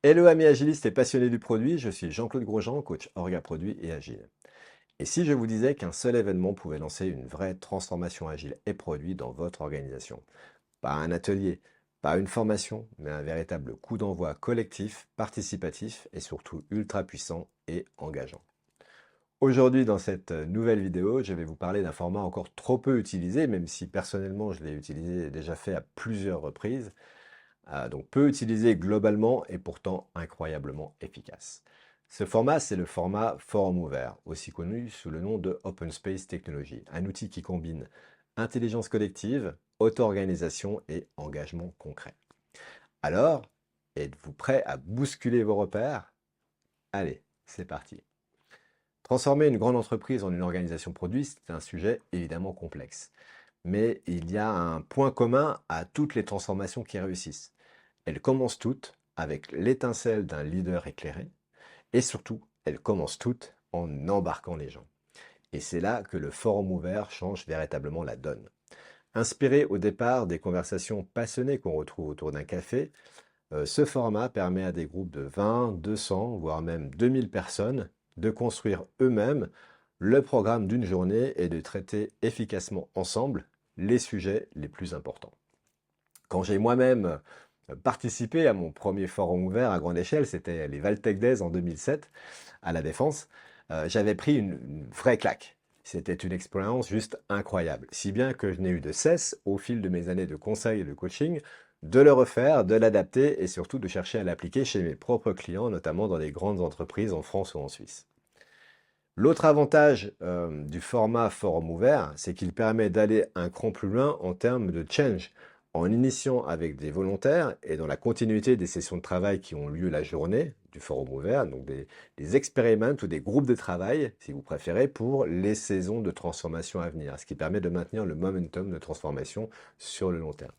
Hello amis agilistes et passionnés du produit, je suis Jean-Claude Grosjean, coach Orga Produit et Agile. Et si je vous disais qu'un seul événement pouvait lancer une vraie transformation agile et produit dans votre organisation? Pas un atelier, pas une formation, mais un véritable coup d'envoi collectif, participatif et surtout ultra puissant et engageant. Aujourd'hui, dans cette nouvelle vidéo, je vais vous parler d'un format encore trop peu utilisé, même si personnellement je l'ai utilisé et déjà fait à plusieurs reprises. Donc peu utilisé globalement et pourtant incroyablement efficace. Ce format, c'est le format forum ouvert, aussi connu sous le nom de Open Space Technology, un outil qui combine intelligence collective, auto-organisation et engagement concret. Alors, êtes-vous prêt à bousculer vos repères? Allez, c'est parti. Transformer une grande entreprise en une organisation produit, c'est un sujet évidemment complexe. Mais il y a un point commun à toutes les transformations qui réussissent. Elles commencent toutes avec l'étincelle d'un leader éclairé et surtout, elles commencent toutes en embarquant les gens. Et c'est là que le forum ouvert change véritablement la donne. Inspiré au départ des conversations passionnées qu'on retrouve autour d'un café, ce format permet à des groupes de 20, 200, voire même 2000 personnes de construire eux-mêmes le programme d'une journée et de traiter efficacement ensemble les sujets les plus importants. Quand j'ai moi-même participé à mon premier forum ouvert à grande échelle, c'était les Valtech Days en 2007 à La Défense, j'avais pris une vraie claque. C'était une expérience juste incroyable, si bien que je n'ai eu de cesse, au fil de mes années de conseil et de coaching, de le refaire, de l'adapter et surtout de chercher à l'appliquer chez mes propres clients, notamment dans les grandes entreprises en France ou en Suisse. L'autre avantage du format forum ouvert, c'est qu'il permet d'aller un cran plus loin en termes de change, en initiant avec des volontaires et dans la continuité des sessions de travail qui ont lieu la journée du forum ouvert, donc des expériments ou des groupes de travail, si vous préférez, pour les saisons de transformation à venir, ce qui permet de maintenir le momentum de transformation sur le long terme.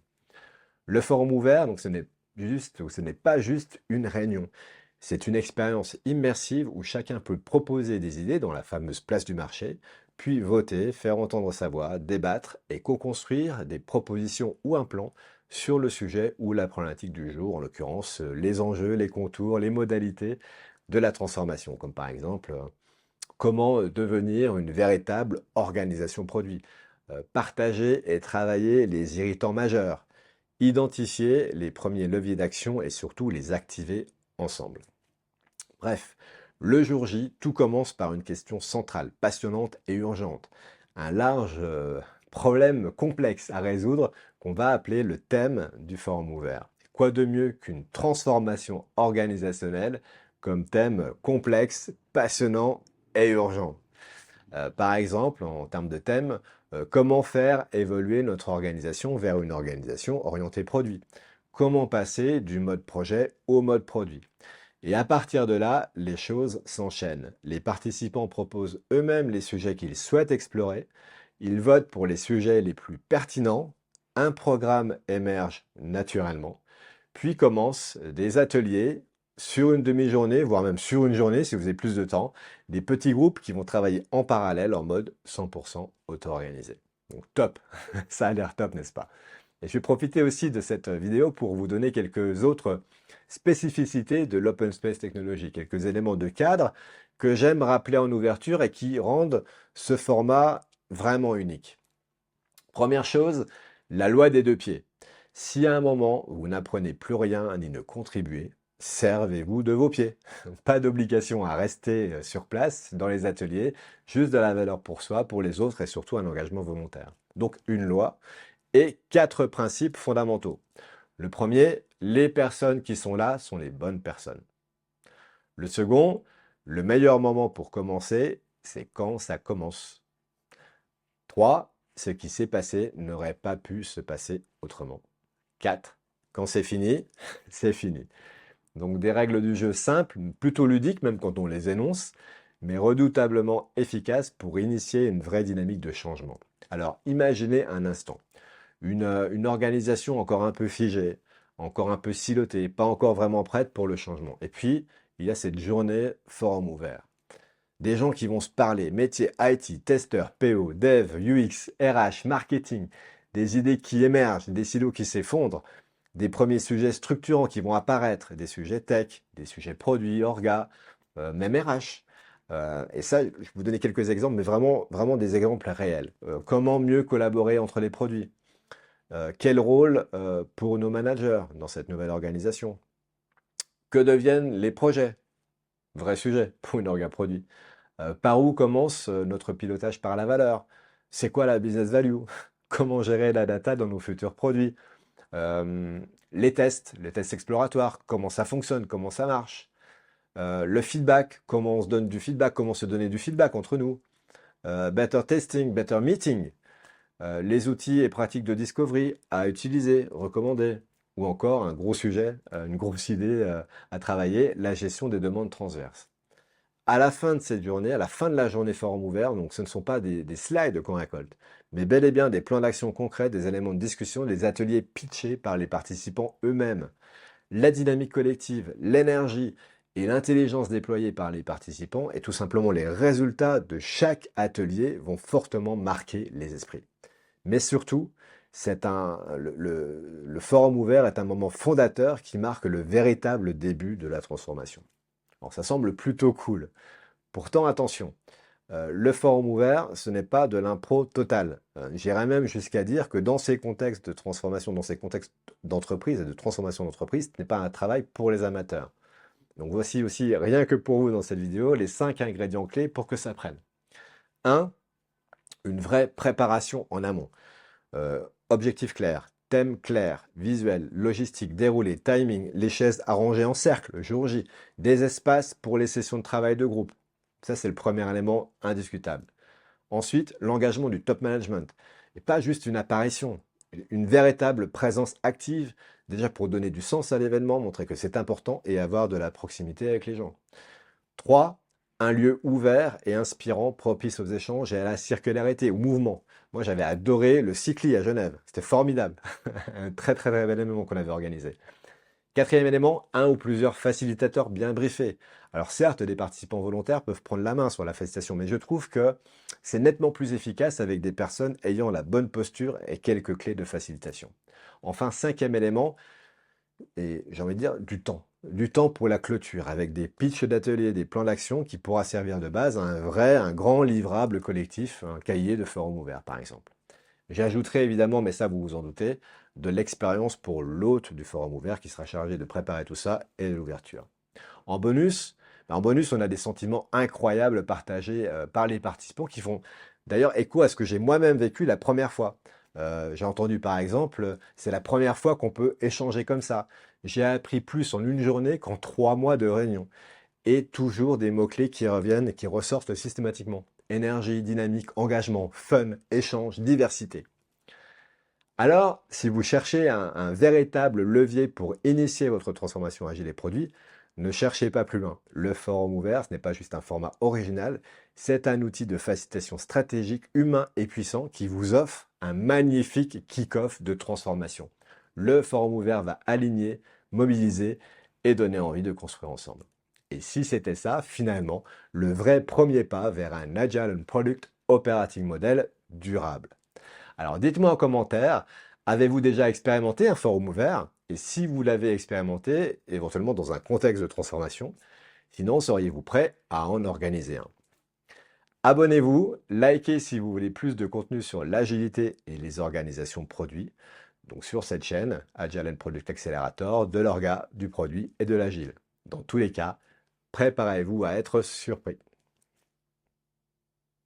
Le forum ouvert, donc ce n'est pas juste une réunion. C'est une expérience immersive où chacun peut proposer des idées dans la fameuse place du marché, puis voter, faire entendre sa voix, débattre et co-construire des propositions ou un plan sur le sujet ou la problématique du jour, en l'occurrence les enjeux, les contours, les modalités de la transformation, comme par exemple comment devenir une véritable organisation produit, partager et travailler les irritants majeurs, identifier les premiers leviers d'action et surtout les activer ensemble. Bref, le jour J, tout commence par une question centrale, passionnante et urgente. Un large problème complexe à résoudre qu'on va appeler le thème du forum ouvert. Quoi de mieux qu'une transformation organisationnelle comme thème complexe, passionnant et urgent? Par exemple, en termes de thème, comment faire évoluer notre organisation vers une organisation orientée produit? Comment passer du mode projet au mode produit? Et à partir de là, les choses s'enchaînent. Les participants proposent eux-mêmes les sujets qu'ils souhaitent explorer. Ils votent pour les sujets les plus pertinents. Un programme émerge naturellement. Puis commencent des ateliers sur une demi-journée, voire même sur une journée si vous avez plus de temps, des petits groupes qui vont travailler en parallèle en mode 100% auto-organisé. Donc top, ça a l'air top, n'est-ce pas? Et je vais profiter aussi de cette vidéo pour vous donner quelques autres spécificités de l'Open Space Technology, quelques éléments de cadre que j'aime rappeler en ouverture et qui rendent ce format vraiment unique. Première chose, la loi des deux pieds. Si à un moment vous n'apprenez plus rien ni ne contribuez, servez-vous de vos pieds. Pas d'obligation à rester sur place dans les ateliers, juste de la valeur pour soi, pour les autres et surtout un engagement volontaire. Donc une loi et 4 principes fondamentaux. Le premier, les personnes qui sont là sont les bonnes personnes. Le second, le meilleur moment pour commencer, c'est quand ça commence. 3, ce qui s'est passé n'aurait pas pu se passer autrement. 4, quand c'est fini, c'est fini. Donc des règles du jeu simples, plutôt ludiques même quand on les énonce, mais redoutablement efficaces pour initier une vraie dynamique de changement. Alors imaginez un instant une organisation encore un peu figée, encore un peu silotée, pas encore vraiment prête pour le changement. Et puis, il y a cette journée forum ouvert. Des gens qui vont se parler, métiers IT, testeurs, PO, dev, UX, RH, marketing, des idées qui émergent, des silos qui s'effondrent. des premiers sujets structurants qui vont apparaître, des sujets tech, des sujets produits, orga, même RH. Et ça, je vais vous donner quelques exemples, mais vraiment, vraiment des exemples réels. Comment mieux collaborer entre les produits? Quel rôle pour nos managers dans cette nouvelle organisation? Que deviennent les projets? Vrai sujet pour une orga produit. Par où commence notre pilotage par la valeur? C'est quoi la business value? Comment gérer la data dans nos futurs produits? Euh, les tests exploratoires, comment ça fonctionne, comment ça marche? Le feedback, comment on se donne du feedback, comment se donner du feedback entre nous? Better testing, better meeting. Les outils et pratiques de discovery à utiliser, recommander. Ou encore un gros sujet, une grosse idée à travailler, la gestion des demandes transverses. À la fin de cette journée, à la fin de la journée forum ouvert, donc ce ne sont pas des slides qu'on récolte, mais bel et bien des plans d'action concrets, des éléments de discussion, des ateliers pitchés par les participants eux-mêmes. La dynamique collective, l'énergie et l'intelligence déployée par les participants et tout simplement les résultats de chaque atelier vont fortement marquer les esprits. Mais surtout, le forum ouvert est un moment fondateur qui marque le véritable début de la transformation. Alors ça semble plutôt cool. Pourtant, attention, le forum ouvert, ce n'est pas de l'impro total. J'irais même jusqu'à dire que dans ces contextes de transformation, dans ces contextes d'entreprise et de transformation d'entreprise, ce n'est pas un travail pour les amateurs. Donc voici aussi, rien que pour vous dans cette vidéo, les 5 ingrédients clés pour que ça prenne. 1. Une vraie préparation en amont. Objectif clair, thème clair, visuel, logistique, déroulé, timing, les chaises arrangées en cercle, le jour J, des espaces pour les sessions de travail de groupe. Ça, c'est le premier élément indiscutable. Ensuite, l'engagement du top management. Et pas juste une apparition, une véritable présence active, déjà pour donner du sens à l'événement, montrer que c'est important et avoir de la proximité avec les gens. 3. Un lieu ouvert et inspirant, propice aux échanges et à la circularité, au mouvement. Moi, j'avais adoré le Cycli à Genève. C'était formidable. Un très, très, très bel événement qu'on avait organisé. Quatrième élément, un ou plusieurs facilitateurs bien briefés. Alors certes, les participants volontaires peuvent prendre la main sur la facilitation, mais je trouve que c'est nettement plus efficace avec des personnes ayant la bonne posture et quelques clés de facilitation. Enfin, cinquième élément, et j'ai envie de dire du temps. Du temps pour la clôture, avec des pitchs d'atelier, des plans d'action qui pourra servir de base à un grand livrable collectif, un cahier de forum ouvert par exemple. J'ajouterai évidemment, mais ça vous vous en doutez, de l'expérience pour l'hôte du forum ouvert qui sera chargé de préparer tout ça et de l'ouverture. En bonus, on a des sentiments incroyables partagés par les participants qui font d'ailleurs écho à ce que j'ai moi-même vécu la première fois. J'ai entendu par exemple, c'est la première fois qu'on peut échanger comme ça. J'ai appris plus en une journée qu'en 3 mois de réunion. Et toujours des mots-clés qui reviennent et qui ressortent systématiquement. Énergie, dynamique, engagement, fun, échange, diversité. Alors, si vous cherchez un véritable levier pour initier votre transformation agile et produit, ne cherchez pas plus loin. Le forum ouvert, ce n'est pas juste un format original, c'est un outil de facilitation stratégique, humain et puissant qui vous offre un magnifique kick-off de transformation. Le forum ouvert va aligner, mobiliser et donner envie de construire ensemble. Et si c'était ça, finalement, le vrai premier pas vers un Agile Product Operating Model durable. Alors dites-moi en commentaire, avez-vous déjà expérimenté un forum ouvert? Et si vous l'avez expérimenté, éventuellement dans un contexte de transformation, sinon seriez-vous prêt à en organiser un? Abonnez-vous, likez si vous voulez plus de contenu sur l'agilité et les organisations produits. Donc sur cette chaîne, Agile Product Accelerator, de l'orga, du produit et de l'agile. Dans tous les cas, préparez-vous à être surpris.